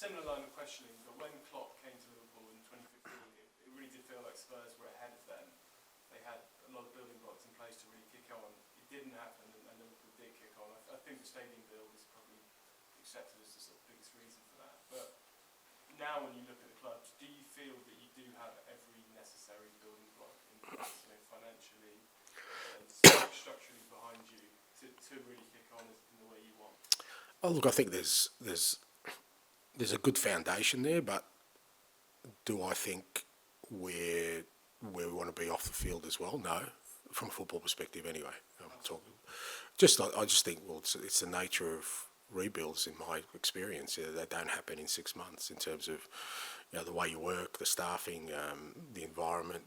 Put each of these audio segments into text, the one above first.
similar line of questioning, but when Klopp came to Liverpool in 2015, it really did feel like Spurs were ahead of them. They had a lot of building blocks in place to really kick on. It didn't happen, and Liverpool did kick on. I think the stadium build is probably accepted as the sort of biggest reason for that. But now when you look at the club, do you feel that you do have every necessary building block in place, financially and structurally behind you to really kick on in the way you want? Oh, look, I think there's a good foundation there, but do I think we're where we want to be off the field as well? No, from a football perspective anyway. I just think, well, it's the nature of rebuilds in my experience. They don't happen in 6 months in terms of the way you work, the staffing, the environment.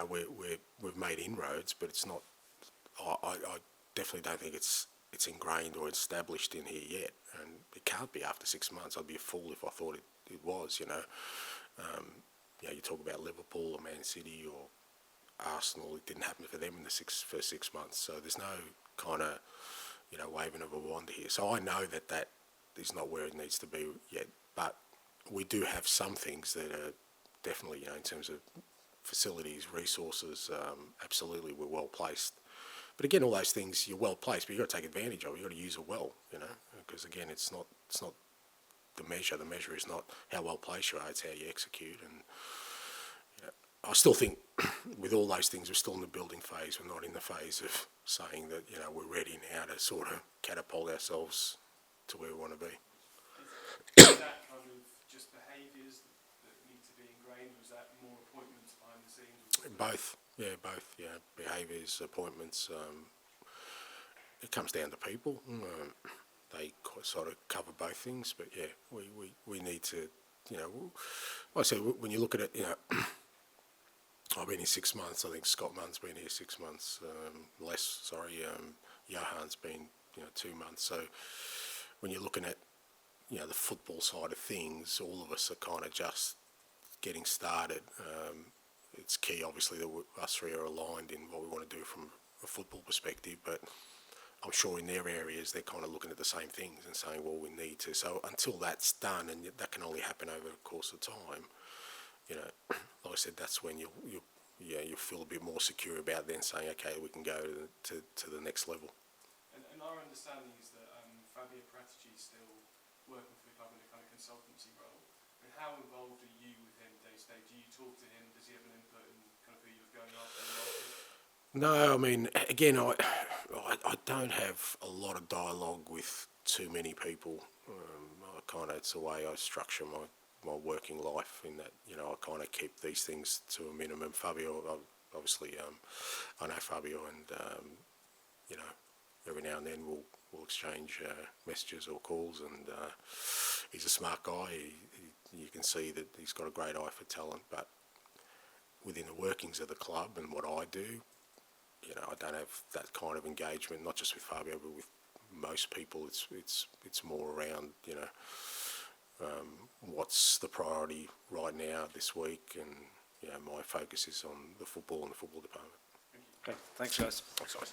We've made inroads, but it's not. I definitely don't think it's ingrained or established in here yet, and it can't be after 6 months. I'd be a fool if I thought it was. You talk about Liverpool or Man City or Arsenal. It didn't happen for them in the first 6 months. So there's no kind of waving of a wand here. So I know that is not where it needs to be yet, but we do have some things that are definitely in terms of facilities, resources. Absolutely, we're well placed. But again, all those things, you're well placed, but you've got to take advantage of it. You've got to use it well, because again, it's not the measure. The measure is not how well placed you are, it's how you execute. And I still think with all those things, we're still in the building phase. We're not in the phase of saying that, we're ready now to sort of catapult ourselves to where we want to be. Is that kind of just behaviours that need to be ingrained, or is that more appointments behind the scenes? Both. Behaviours, appointments. It comes down to people. They sort of cover both things, but we need to, like I said, when you look at it, I've been here 6 months. I think Scott Munn's been here 6 months. Johan's been 2 months. So when you're looking at the football side of things, all of us are kind of just getting started. It's key, obviously, that us three are aligned in what we want to do from a football perspective, but I'm sure in their areas they're kind of looking at the same things and saying, well, we need to. So until that's done, and that can only happen over the course of time, like I said, that's when you'll feel a bit more secure about then saying, okay, we can go to the next level. And our understanding is that Fabio Paratici is still working for the club in a kind of consultancy role. And how involved are you with him day to day? Do you talk to him? Does he have an input in kind of who you're going after? No, I mean, again, I don't have a lot of dialogue with too many people. It's the way I structure my working life, in that I kind of keep these things to a minimum. Fabio, obviously, I know Fabio, and every now and then we'll exchange messages or calls, and he's a smart guy. You can see that he's got a great eye for talent, but within the workings of the club and what I do, I don't have that kind of engagement. Not just with Fabio, but with most people. It's more around what's the priority right now this week, and my focus is on the football and the football department. Okay, thanks guys. Thanks guys.